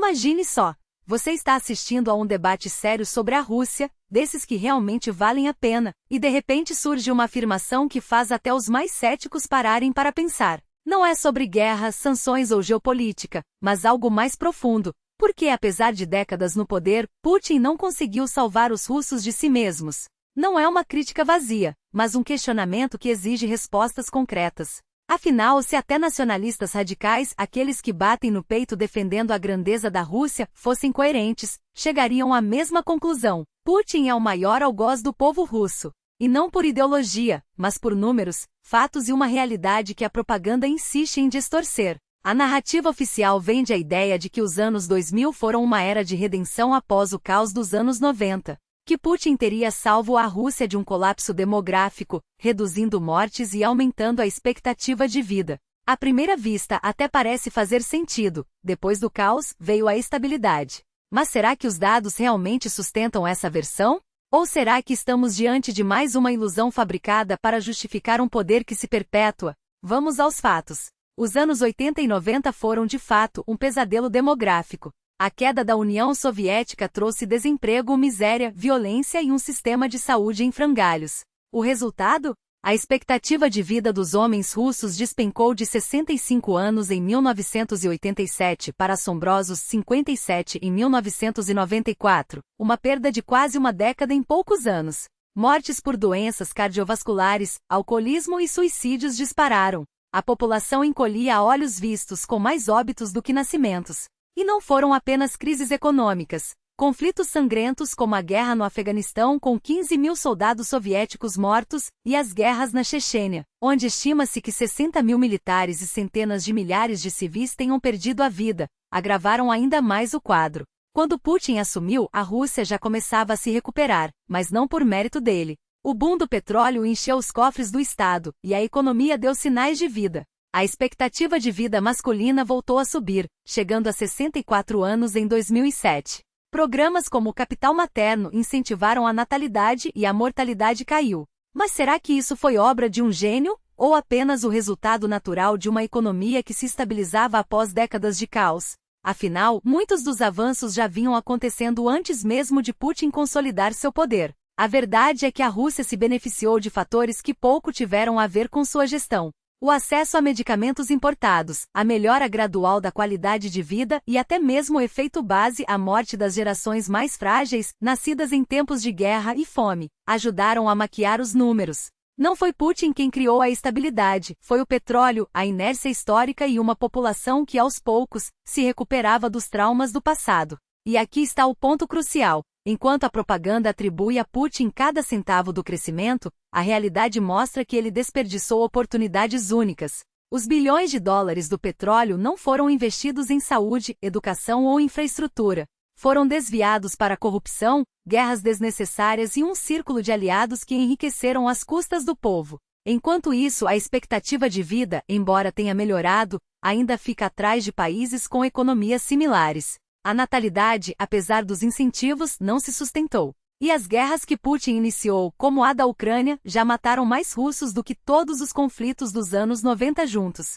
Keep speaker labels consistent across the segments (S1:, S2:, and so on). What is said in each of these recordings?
S1: Imagine só, você está assistindo a um debate sério sobre a Rússia, desses que realmente valem a pena, e de repente surge uma afirmação que faz até os mais céticos pararem para pensar. Não é sobre guerra, sanções ou geopolítica, mas algo mais profundo. Porque, apesar de décadas no poder, Putin não conseguiu salvar os russos de si mesmos. Não é uma crítica vazia, mas um questionamento que exige respostas concretas. Afinal, se até nacionalistas radicais, aqueles que batem no peito defendendo a grandeza da Rússia, fossem coerentes, chegariam à mesma conclusão. Putin é o maior algoz do povo russo. E não por ideologia, mas por números, fatos e uma realidade que a propaganda insiste em distorcer. A narrativa oficial vende a ideia de que os anos 2000 foram uma era de redenção após o caos dos anos 90. Que Putin teria salvo a Rússia de um colapso demográfico, reduzindo mortes e aumentando a expectativa de vida. À primeira vista até parece fazer sentido, depois do caos, veio a estabilidade. Mas será que os dados realmente sustentam essa versão? Ou será que estamos diante de mais uma ilusão fabricada para justificar um poder que se perpetua? Vamos aos fatos. Os anos 80 e 90 foram de fato um pesadelo demográfico. A queda da União Soviética trouxe desemprego, miséria, violência e um sistema de saúde em frangalhos. O resultado? A expectativa de vida dos homens russos despencou de 65 anos em 1987 para assombrosos 57 em 1994, uma perda de quase uma década em poucos anos. Mortes por doenças cardiovasculares, alcoolismo e suicídios dispararam. A população encolhia a olhos vistos com mais óbitos do que nascimentos. E não foram apenas crises econômicas. Conflitos sangrentos como a guerra no Afeganistão com 15 mil soldados soviéticos mortos, e as guerras na Chechênia, onde estima-se que 60 mil militares e centenas de milhares de civis tenham perdido a vida, agravaram ainda mais o quadro. Quando Putin assumiu, a Rússia já começava a se recuperar, mas não por mérito dele. O boom do petróleo encheu os cofres do Estado, e a economia deu sinais de vida. A expectativa de vida masculina voltou a subir, chegando a 64 anos em 2007. Programas como o Capital Materno incentivaram a natalidade e a mortalidade caiu. Mas será que isso foi obra de um gênio, ou apenas o resultado natural de uma economia que se estabilizava após décadas de caos? Afinal, muitos dos avanços já vinham acontecendo antes mesmo de Putin consolidar seu poder. A verdade é que a Rússia se beneficiou de fatores que pouco tiveram a ver com sua gestão. O acesso a medicamentos importados, a melhora gradual da qualidade de vida e até mesmo o efeito base à morte das gerações mais frágeis, nascidas em tempos de guerra e fome, ajudaram a maquiar os números. Não foi Putin quem criou a estabilidade, foi o petróleo, a inércia histórica e uma população que aos poucos se recuperava dos traumas do passado. E aqui está o ponto crucial. Enquanto a propaganda atribui a Putin cada centavo do crescimento, a realidade mostra que ele desperdiçou oportunidades únicas. Os bilhões de dólares do petróleo não foram investidos em saúde, educação ou infraestrutura. Foram desviados para corrupção, guerras desnecessárias e um círculo de aliados que enriqueceram às custas do povo. Enquanto isso, a expectativa de vida, embora tenha melhorado, ainda fica atrás de países com economias similares. A natalidade, apesar dos incentivos, não se sustentou. E as guerras que Putin iniciou, como a da Ucrânia, já mataram mais russos do que todos os conflitos dos anos 90 juntos.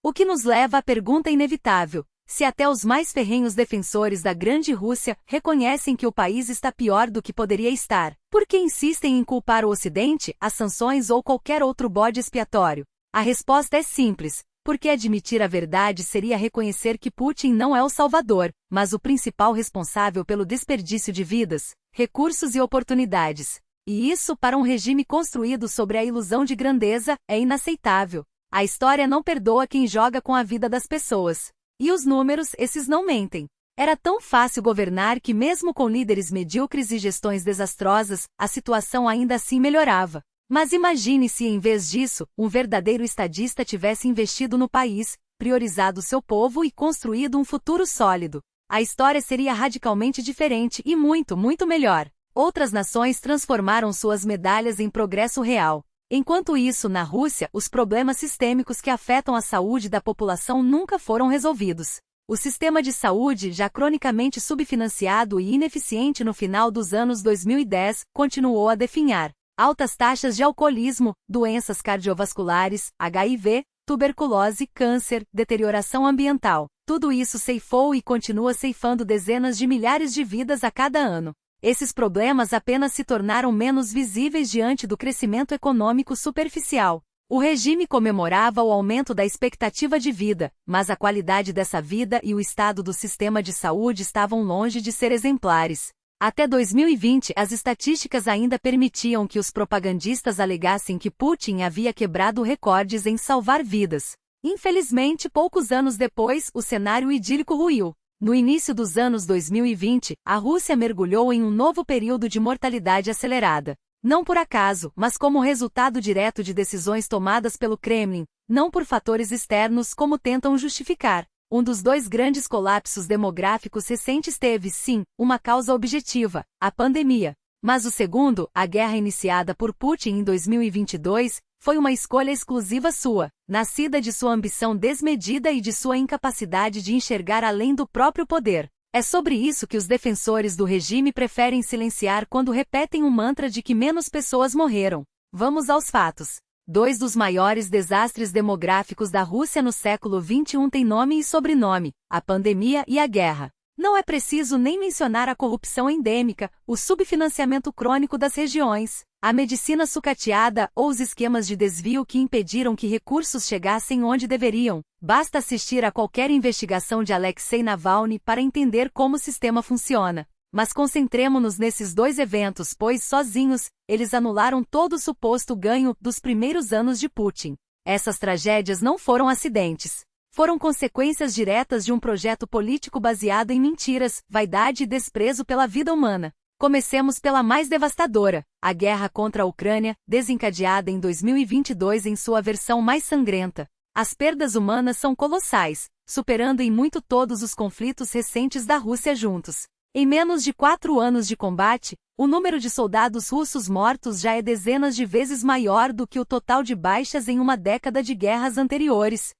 S1: O que nos leva à pergunta inevitável: se até os mais ferrenhos defensores da grande Rússia reconhecem que o país está pior do que poderia estar, por que insistem em culpar o Ocidente, as sanções ou qualquer outro bode expiatório? A resposta é simples. Porque admitir a verdade seria reconhecer que Putin não é o salvador, mas o principal responsável pelo desperdício de vidas, recursos e oportunidades. E isso, para um regime construído sobre a ilusão de grandeza, é inaceitável. A história não perdoa quem joga com a vida das pessoas. E os números, esses não mentem. Era tão fácil governar que mesmo com líderes medíocres e gestões desastrosas, a situação ainda assim melhorava. Mas imagine se, em vez disso, um verdadeiro estadista tivesse investido no país, priorizado seu povo e construído um futuro sólido. A história seria radicalmente diferente e muito, muito melhor. Outras nações transformaram suas medalhas em progresso real. Enquanto isso, na Rússia, os problemas sistêmicos que afetam a saúde da população nunca foram resolvidos. O sistema de saúde, já cronicamente subfinanciado e ineficiente no final dos anos 2010, continuou a definhar. Altas taxas de alcoolismo, doenças cardiovasculares, HIV, tuberculose, câncer, deterioração ambiental. Tudo isso ceifou e continua ceifando dezenas de milhares de vidas a cada ano. Esses problemas apenas se tornaram menos visíveis diante do crescimento econômico superficial. O regime comemorava o aumento da expectativa de vida, mas a qualidade dessa vida e o estado do sistema de saúde estavam longe de ser exemplares. Até 2020, as estatísticas ainda permitiam que os propagandistas alegassem que Putin havia quebrado recordes em salvar vidas. Infelizmente, poucos anos depois, o cenário idílico ruiu. No início dos anos 2020, a Rússia mergulhou em um novo período de mortalidade acelerada. Não por acaso, mas como resultado direto de decisões tomadas pelo Kremlin, não por fatores externos como tentam justificar. Um dos dois grandes colapsos demográficos recentes teve, sim, uma causa objetiva, a pandemia. Mas o segundo, a guerra iniciada por Putin em 2022, foi uma escolha exclusiva sua, nascida de sua ambição desmedida e de sua incapacidade de enxergar além do próprio poder. É sobre isso que os defensores do regime preferem silenciar quando repetem o mantra de que menos pessoas morreram. Vamos aos fatos. Dois dos maiores desastres demográficos da Rússia no século XXI têm nome e sobrenome: a pandemia e a guerra. Não é preciso nem mencionar a corrupção endêmica, o subfinanciamento crônico das regiões, a medicina sucateada ou os esquemas de desvio que impediram que recursos chegassem onde deveriam. Basta assistir a qualquer investigação de Alexei Navalny para entender como o sistema funciona. Mas concentremo-nos nesses dois eventos, pois sozinhos, eles anularam todo o suposto ganho dos primeiros anos de Putin. Essas tragédias não foram acidentes. Foram consequências diretas de um projeto político baseado em mentiras, vaidade e desprezo pela vida humana. Comecemos pela mais devastadora, a guerra contra a Ucrânia, desencadeada em 2022 em sua versão mais sangrenta. As perdas humanas são colossais, superando em muito todos os conflitos recentes da Rússia juntos. Em menos de 4 anos de combate, o número de soldados russos mortos já é dezenas de vezes maior do que o total de baixas em uma década de guerras anteriores.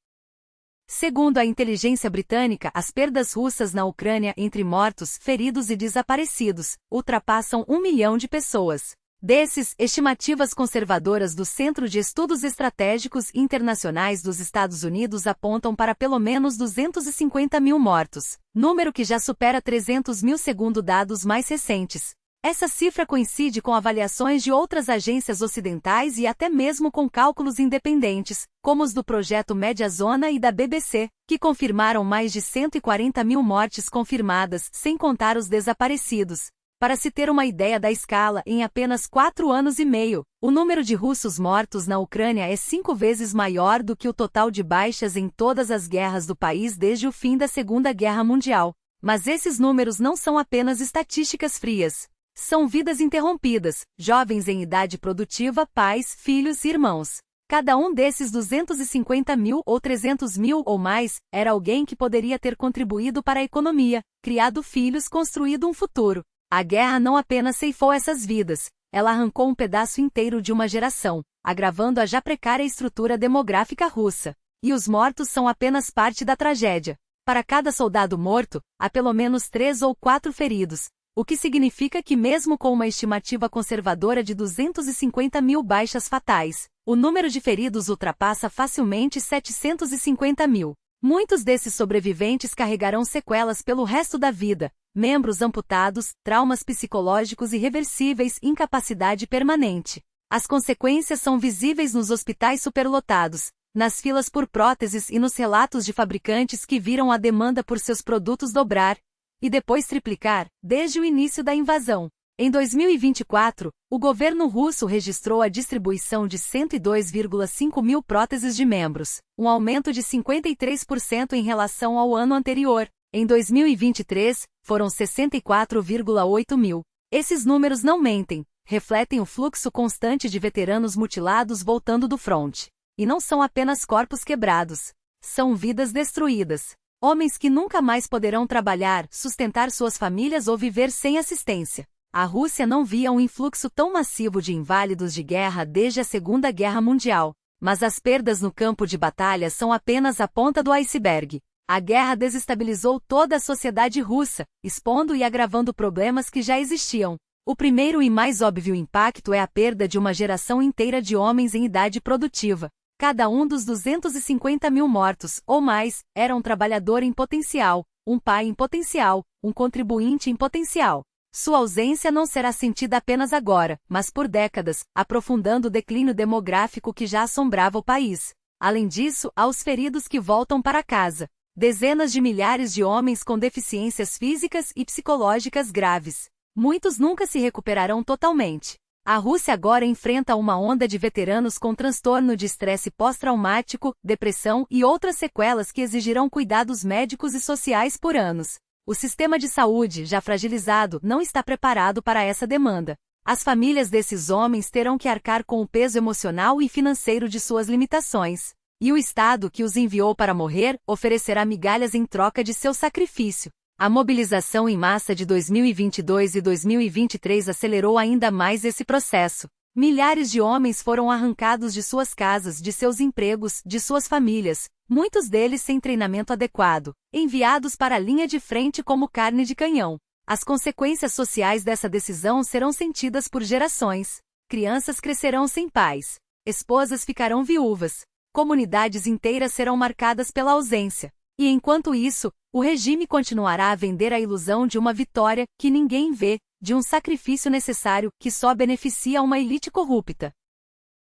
S1: Segundo a inteligência britânica, as perdas russas na Ucrânia entre mortos, feridos e desaparecidos ultrapassam 1 milhão de pessoas. Desses, estimativas conservadoras do Centro de Estudos Estratégicos Internacionais dos Estados Unidos apontam para pelo menos 250 mil mortos, número que já supera 300 mil segundo dados mais recentes. Essa cifra coincide com avaliações de outras agências ocidentais e até mesmo com cálculos independentes, como os do projeto Mediazona e da BBC, que confirmaram mais de 140 mil mortes confirmadas, sem contar os desaparecidos. Para se ter uma ideia da escala, em apenas 4 anos e meio, o número de russos mortos na Ucrânia é 5 vezes maior do que o total de baixas em todas as guerras do país desde o fim da Segunda Guerra Mundial. Mas esses números não são apenas estatísticas frias. São vidas interrompidas, jovens em idade produtiva, pais, filhos e irmãos. Cada um desses 250 mil ou 300 mil ou mais, era alguém que poderia ter contribuído para a economia, criado filhos, construído um futuro. A guerra não apenas ceifou essas vidas, ela arrancou um pedaço inteiro de uma geração, agravando a já precária estrutura demográfica russa. E os mortos são apenas parte da tragédia. Para cada soldado morto, há pelo menos 3 ou 4 feridos. O que significa que mesmo com uma estimativa conservadora de 250 mil baixas fatais, o número de feridos ultrapassa facilmente 750 mil. Muitos desses sobreviventes carregarão sequelas pelo resto da vida, membros amputados, traumas psicológicos irreversíveis, incapacidade permanente. As consequências são visíveis nos hospitais superlotados, nas filas por próteses e nos relatos de fabricantes que viram a demanda por seus produtos dobrar e depois triplicar, desde o início da invasão. Em 2024, o governo russo registrou a distribuição de 102,5 mil próteses de membros, um aumento de 53% em relação ao ano anterior. Em 2023, foram 64,8 mil. Esses números não mentem, refletem o fluxo constante de veteranos mutilados voltando do fronte. E não são apenas corpos quebrados. São vidas destruídas. Homens que nunca mais poderão trabalhar, sustentar suas famílias ou viver sem assistência. A Rússia não via um influxo tão massivo de inválidos de guerra desde a Segunda Guerra Mundial. Mas as perdas no campo de batalha são apenas a ponta do iceberg. A guerra desestabilizou toda a sociedade russa, expondo e agravando problemas que já existiam. O primeiro e mais óbvio impacto é a perda de uma geração inteira de homens em idade produtiva. Cada um dos 250 mil mortos, ou mais, era um trabalhador em potencial, um pai em potencial, um contribuinte em potencial. Sua ausência não será sentida apenas agora, mas por décadas, aprofundando o declínio demográfico que já assombrava o país. Além disso, há os feridos que voltam para casa. Dezenas de milhares de homens com deficiências físicas e psicológicas graves. Muitos nunca se recuperarão totalmente. A Rússia agora enfrenta uma onda de veteranos com transtorno de estresse pós-traumático, depressão e outras sequelas que exigirão cuidados médicos e sociais por anos. O sistema de saúde, já fragilizado, não está preparado para essa demanda. As famílias desses homens terão que arcar com o peso emocional e financeiro de suas limitações. E o Estado que os enviou para morrer oferecerá migalhas em troca de seu sacrifício. A mobilização em massa de 2022 e 2023 acelerou ainda mais esse processo. Milhares de homens foram arrancados de suas casas, de seus empregos, de suas famílias, muitos deles sem treinamento adequado, enviados para a linha de frente como carne de canhão. As consequências sociais dessa decisão serão sentidas por gerações. Crianças crescerão sem pais. Esposas ficarão viúvas. Comunidades inteiras serão marcadas pela ausência. E enquanto isso, o regime continuará a vender a ilusão de uma vitória que ninguém vê, de um sacrifício necessário que só beneficia uma elite corrupta.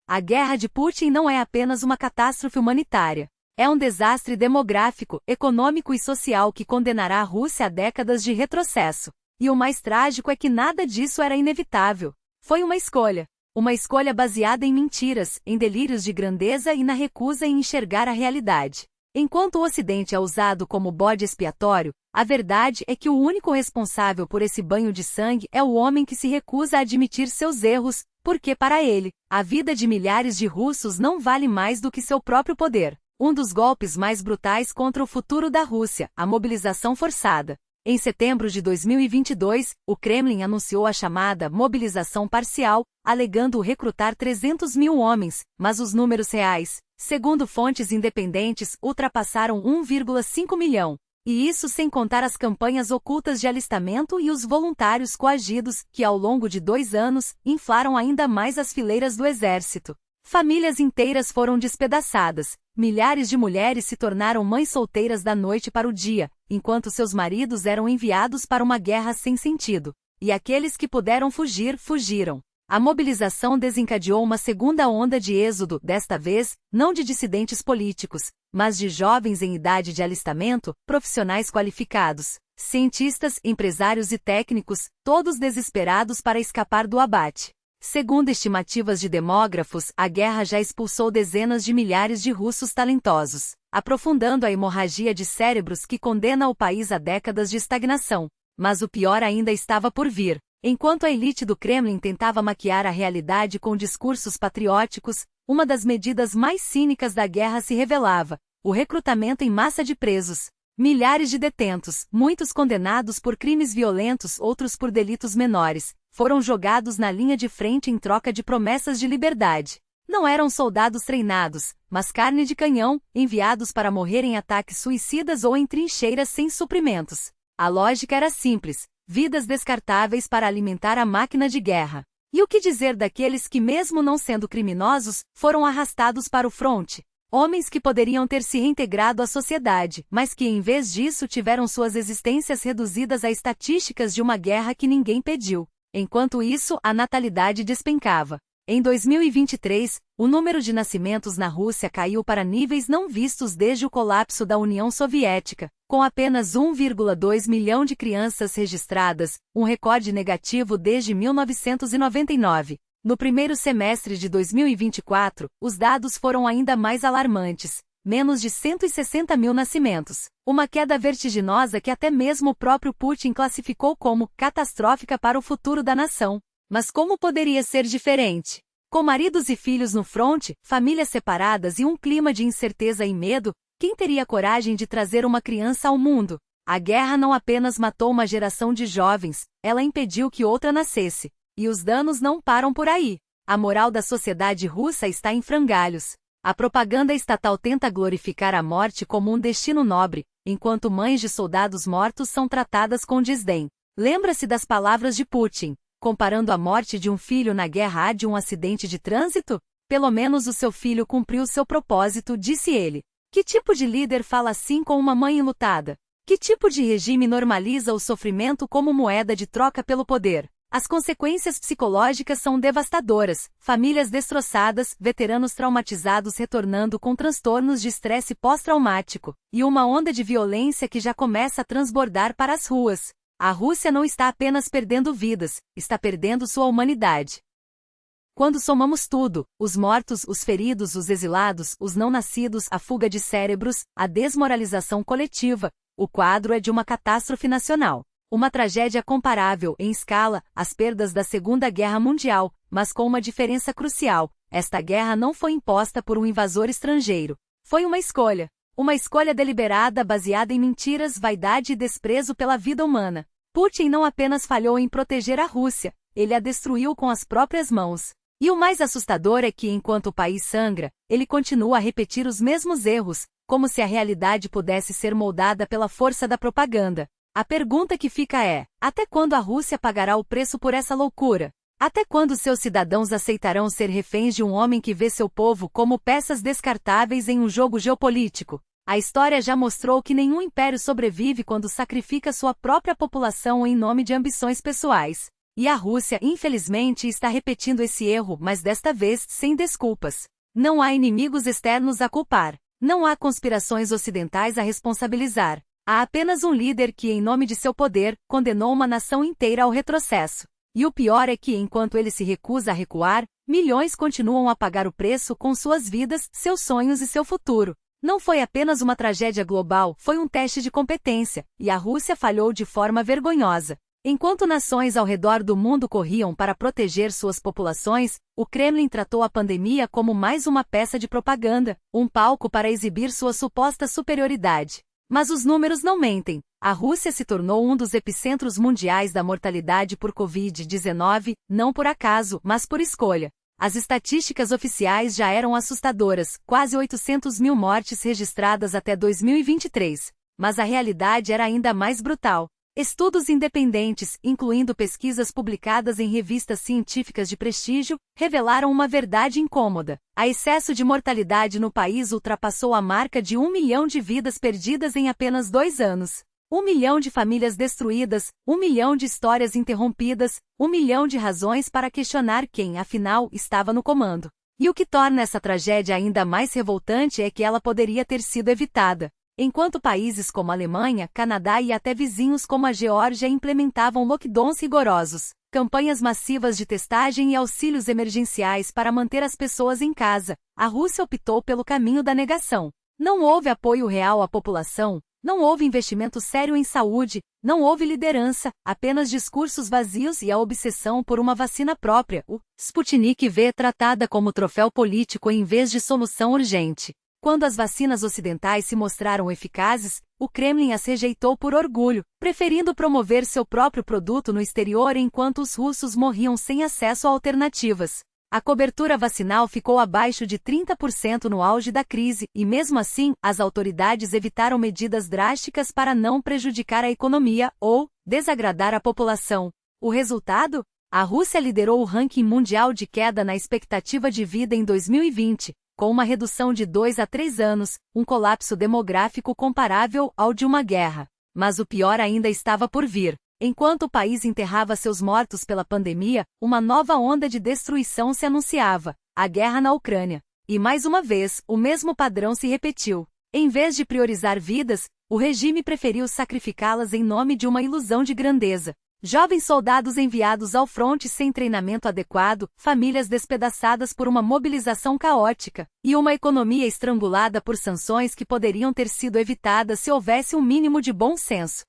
S1: A guerra de Putin não é apenas uma catástrofe humanitária. É um desastre demográfico, econômico e social que condenará a Rússia a décadas de retrocesso. E o mais trágico é que nada disso era inevitável. Foi uma escolha. Uma escolha baseada em mentiras, em delírios de grandeza e na recusa em enxergar a realidade. Enquanto o Ocidente é usado como bode expiatório, a verdade é que o único responsável por esse banho de sangue é o homem que se recusa a admitir seus erros, porque para ele, a vida de milhares de russos não vale mais do que seu próprio poder. Um dos golpes mais brutais contra o futuro da Rússia, a mobilização forçada. Em setembro de 2022, o Kremlin anunciou a chamada mobilização parcial, alegando recrutar 300 mil homens, mas os números reais, segundo fontes independentes, ultrapassaram 1,5 milhão. E isso sem contar as campanhas ocultas de alistamento e os voluntários coagidos, que ao longo de 2 anos, inflaram ainda mais as fileiras do exército. Famílias inteiras foram despedaçadas, milhares de mulheres se tornaram mães solteiras da noite para o dia, enquanto seus maridos eram enviados para uma guerra sem sentido. E aqueles que puderam fugir, fugiram. A mobilização desencadeou uma segunda onda de êxodo, desta vez, não de dissidentes políticos, mas de jovens em idade de alistamento, profissionais qualificados, cientistas, empresários e técnicos, todos desesperados para escapar do abate. Segundo estimativas de demógrafos, a guerra já expulsou dezenas de milhares de russos talentosos, aprofundando a hemorragia de cérebros que condena o país a décadas de estagnação. Mas o pior ainda estava por vir. Enquanto a elite do Kremlin tentava maquiar a realidade com discursos patrióticos, uma das medidas mais cínicas da guerra se revelava: o recrutamento em massa de presos. Milhares de detentos, muitos condenados por crimes violentos, outros por delitos menores, foram jogados na linha de frente em troca de promessas de liberdade. Não eram soldados treinados, mas carne de canhão, enviados para morrer em ataques suicidas ou em trincheiras sem suprimentos. A lógica era simples: vidas descartáveis para alimentar a máquina de guerra. E o que dizer daqueles que, mesmo não sendo criminosos, foram arrastados para o fronte? Homens que poderiam ter se reintegrado à sociedade, mas que em vez disso tiveram suas existências reduzidas a estatísticas de uma guerra que ninguém pediu. Enquanto isso, a natalidade despencava. Em 2023, o número de nascimentos na Rússia caiu para níveis não vistos desde o colapso da União Soviética, com apenas 1,2 milhão de crianças registradas, um recorde negativo desde 1999. No primeiro semestre de 2024, os dados foram ainda mais alarmantes. Menos de 160 mil nascimentos. Uma queda vertiginosa que até mesmo o próprio Putin classificou como catastrófica para o futuro da nação. Mas como poderia ser diferente? Com maridos e filhos no fronte, famílias separadas e um clima de incerteza e medo, quem teria coragem de trazer uma criança ao mundo? A guerra não apenas matou uma geração de jovens, ela impediu que outra nascesse. E os danos não param por aí. A moral da sociedade russa está em frangalhos. A propaganda estatal tenta glorificar a morte como um destino nobre, enquanto mães de soldados mortos são tratadas com desdém. Lembra-se das palavras de Putin, comparando a morte de um filho na guerra a de um acidente de trânsito? Pelo menos o seu filho cumpriu seu propósito, disse ele. Que tipo de líder fala assim com uma mãe enlutada? Que tipo de regime normaliza o sofrimento como moeda de troca pelo poder? As consequências psicológicas são devastadoras, famílias destroçadas, veteranos traumatizados retornando com transtornos de estresse pós-traumático, e uma onda de violência que já começa a transbordar para as ruas. A Rússia não está apenas perdendo vidas, está perdendo sua humanidade. Quando somamos tudo, os mortos, os feridos, os exilados, os não nascidos, a fuga de cérebros, a desmoralização coletiva, o quadro é de uma catástrofe nacional. Uma tragédia comparável, em escala, às perdas da Segunda Guerra Mundial, mas com uma diferença crucial. Esta guerra não foi imposta por um invasor estrangeiro. Foi uma escolha. Uma escolha deliberada baseada em mentiras, vaidade e desprezo pela vida humana. Putin não apenas falhou em proteger a Rússia, ele a destruiu com as próprias mãos. E o mais assustador é que, enquanto o país sangra, ele continua a repetir os mesmos erros, como se a realidade pudesse ser moldada pela força da propaganda. A pergunta que fica é: até quando a Rússia pagará o preço por essa loucura? Até quando seus cidadãos aceitarão ser reféns de um homem que vê seu povo como peças descartáveis em um jogo geopolítico? A história já mostrou que nenhum império sobrevive quando sacrifica sua própria população em nome de ambições pessoais. E a Rússia, infelizmente, está repetindo esse erro, mas desta vez sem desculpas. Não há inimigos externos a culpar. Não há conspirações ocidentais a responsabilizar. Há apenas um líder que, em nome de seu poder, condenou uma nação inteira ao retrocesso. E o pior é que, enquanto ele se recusa a recuar, milhões continuam a pagar o preço com suas vidas, seus sonhos e seu futuro. Não foi apenas uma tragédia global, foi um teste de competência, e a Rússia falhou de forma vergonhosa. Enquanto nações ao redor do mundo corriam para proteger suas populações, o Kremlin tratou a pandemia como mais uma peça de propaganda, um palco para exibir sua suposta superioridade. Mas os números não mentem. A Rússia se tornou um dos epicentros mundiais da mortalidade por Covid-19, não por acaso, mas por escolha. As estatísticas oficiais já eram assustadoras, quase 800 mil mortes registradas até 2023. Mas a realidade era ainda mais brutal. Estudos independentes, incluindo pesquisas publicadas em revistas científicas de prestígio, revelaram uma verdade incômoda. O excesso de mortalidade no país ultrapassou a marca de 1 milhão de vidas perdidas em apenas 2 anos. 1 milhão de famílias destruídas, 1 milhão de histórias interrompidas, 1 milhão de razões para questionar quem, afinal, estava no comando. E o que torna essa tragédia ainda mais revoltante é que ela poderia ter sido evitada. Enquanto países como a Alemanha, Canadá e até vizinhos como a Geórgia implementavam lockdowns rigorosos, campanhas massivas de testagem e auxílios emergenciais para manter as pessoas em casa, a Rússia optou pelo caminho da negação. Não houve apoio real à população, não houve investimento sério em saúde, não houve liderança, apenas discursos vazios e a obsessão por uma vacina própria, o Sputnik V tratada como troféu político em vez de solução urgente. Quando as vacinas ocidentais se mostraram eficazes, o Kremlin as rejeitou por orgulho, preferindo promover seu próprio produto no exterior enquanto os russos morriam sem acesso a alternativas. A cobertura vacinal ficou abaixo de 30% no auge da crise, e mesmo assim, as autoridades evitaram medidas drásticas para não prejudicar a economia ou desagradar a população. O resultado? A Rússia liderou o ranking mundial de queda na expectativa de vida em 2020. Com uma redução de 2 a 3 anos, um colapso demográfico comparável ao de uma guerra. Mas o pior ainda estava por vir. Enquanto o país enterrava seus mortos pela pandemia, uma nova onda de destruição se anunciava, a guerra na Ucrânia. E mais uma vez, o mesmo padrão se repetiu. Em vez de priorizar vidas, o regime preferiu sacrificá-las em nome de uma ilusão de grandeza. Jovens soldados enviados ao fronte sem treinamento adequado, famílias despedaçadas por uma mobilização caótica, e uma economia estrangulada por sanções que poderiam ter sido evitadas se houvesse um mínimo de bom senso.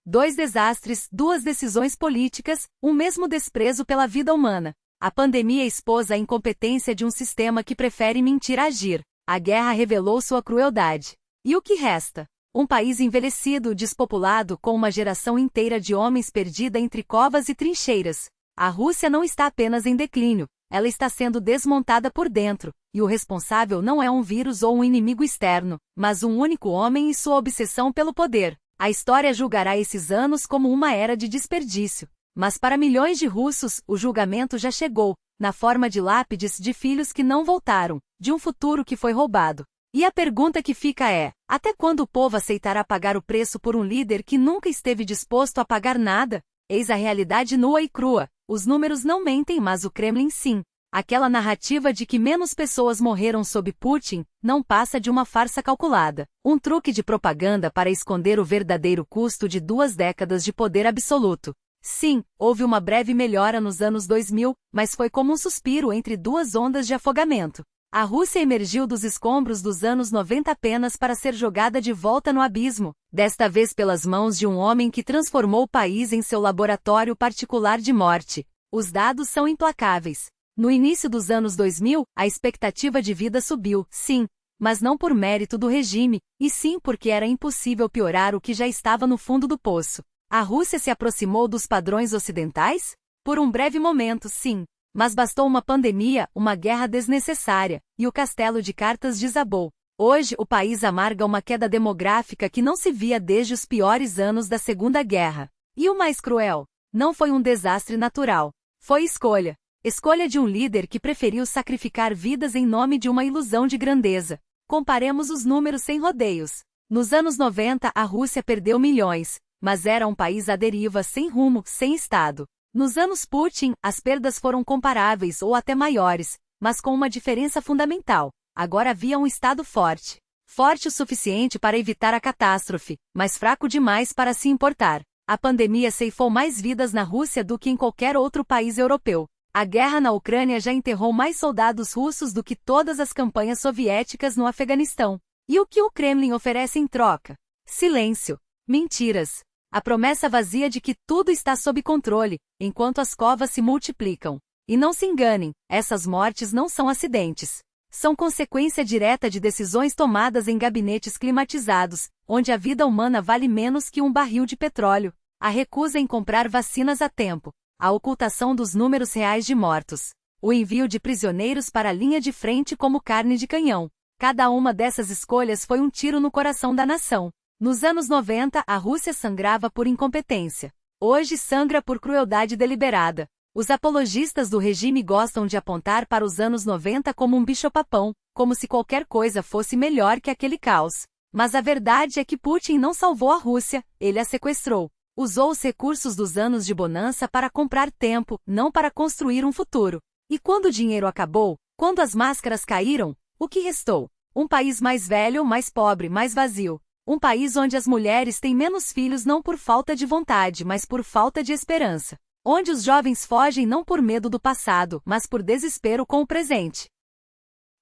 S1: 2 desastres, 2 decisões políticas, um mesmo desprezo pela vida humana. A pandemia expôs a incompetência de um sistema que prefere mentir a agir. A guerra revelou sua crueldade. E o que resta? Um país envelhecido, despopulado, com uma geração inteira de homens perdida entre covas e trincheiras. A Rússia não está apenas em declínio, ela está sendo desmontada por dentro, e o responsável não é um vírus ou um inimigo externo, mas um único homem e sua obsessão pelo poder. A história julgará esses anos como uma era de desperdício. Mas para milhões de russos, o julgamento já chegou. na forma de lápides de filhos que não voltaram, de um futuro que foi roubado. E a pergunta que fica é: até quando o povo aceitará pagar o preço por um líder que nunca esteve disposto a pagar nada? Eis a realidade nua e crua. Os números não mentem, mas o Kremlin sim. Aquela narrativa de que menos pessoas morreram sob Putin não passa de uma farsa calculada. Um truque de propaganda para esconder o verdadeiro custo de 2 décadas de poder absoluto. Sim, houve uma breve melhora nos anos 2000, mas foi como um suspiro entre 2 ondas de afogamento. A Rússia emergiu dos escombros dos anos 90 apenas para ser jogada de volta no abismo, desta vez pelas mãos de um homem que transformou o país em seu laboratório particular de morte. Os dados são implacáveis. No início dos anos 2000, a expectativa de vida subiu, sim, mas não por mérito do regime, e sim porque era impossível piorar o que já estava no fundo do poço. A Rússia se aproximou dos padrões ocidentais? Por um breve momento, sim. Mas bastou uma pandemia, uma guerra desnecessária, e o castelo de cartas desabou. Hoje, o país amarga uma queda demográfica que não se via desde os piores anos da Segunda Guerra. E o mais cruel? Não foi um desastre natural. Foi escolha. Escolha de um líder que preferiu sacrificar vidas em nome de uma ilusão de grandeza. Comparemos os números sem rodeios. Nos anos 90, a Rússia perdeu milhões, mas era um país à deriva, sem rumo, sem Estado. Nos anos Putin, as perdas foram comparáveis ou até maiores, mas com uma diferença fundamental. Agora havia um Estado forte. Forte o suficiente para evitar a catástrofe, mas fraco demais para se importar. A pandemia ceifou mais vidas na Rússia do que em qualquer outro país europeu. A guerra na Ucrânia já enterrou mais soldados russos do que todas as campanhas soviéticas no Afeganistão. E o que o Kremlin oferece em troca? Silêncio. Mentiras. A promessa vazia de que tudo está sob controle, enquanto as covas se multiplicam. E não se enganem, essas mortes não são acidentes. São consequência direta de decisões tomadas em gabinetes climatizados, onde a vida humana vale menos que um barril de petróleo. A recusa em comprar vacinas a tempo. A ocultação dos números reais de mortos. O envio de prisioneiros para a linha de frente como carne de canhão. Cada uma dessas escolhas foi um tiro no coração da nação. Nos anos 90, a Rússia sangrava por incompetência. Hoje sangra por crueldade deliberada. Os apologistas do regime gostam de apontar para os anos 90 como um bicho-papão, como se qualquer coisa fosse melhor que aquele caos. Mas a verdade é que Putin não salvou a Rússia, ele a sequestrou. Usou os recursos dos anos de bonança para comprar tempo, não para construir um futuro. E quando o dinheiro acabou, quando as máscaras caíram, o que restou? Um país mais velho, mais pobre, mais vazio. Um país onde as mulheres têm menos filhos não por falta de vontade, mas por falta de esperança. Onde os jovens fogem não por medo do passado, mas por desespero com o presente.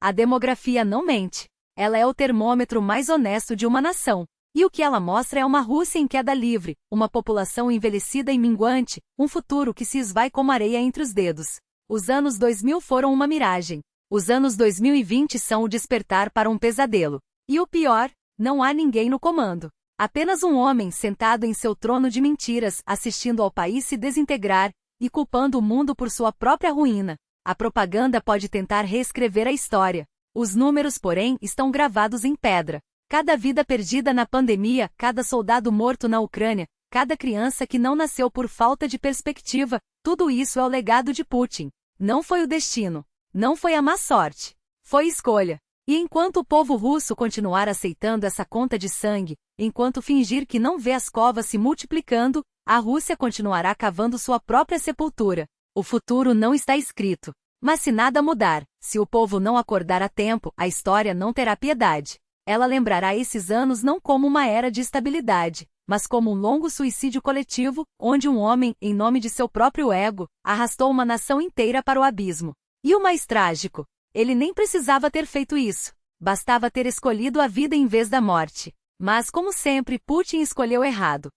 S1: A demografia não mente. Ela é o termômetro mais honesto de uma nação. E o que ela mostra é uma Rússia em queda livre, uma população envelhecida e minguante, um futuro que se esvai como areia entre os dedos. Os anos 2000 foram uma miragem. Os anos 2020 são o despertar para um pesadelo. E o pior, não há ninguém no comando. Apenas um homem sentado em seu trono de mentiras, assistindo ao país se desintegrar e culpando o mundo por sua própria ruína. A propaganda pode tentar reescrever a história. Os números, porém, estão gravados em pedra. Cada vida perdida na pandemia, cada soldado morto na Ucrânia, cada criança que não nasceu por falta de perspectiva, tudo isso é o legado de Putin. Não foi o destino. Não foi a má sorte. Foi escolha. E enquanto o povo russo continuar aceitando essa conta de sangue, enquanto fingir que não vê as covas se multiplicando, a Rússia continuará cavando sua própria sepultura. O futuro não está escrito. Mas se nada mudar, se o povo não acordar a tempo, a história não terá piedade. Ela lembrará esses anos não como uma era de estabilidade, mas como um longo suicídio coletivo, onde um homem, em nome de seu próprio ego, arrastou uma nação inteira para o abismo. E o mais trágico, ele nem precisava ter feito isso. Bastava ter escolhido a vida em vez da morte. Mas, como sempre, Putin escolheu errado.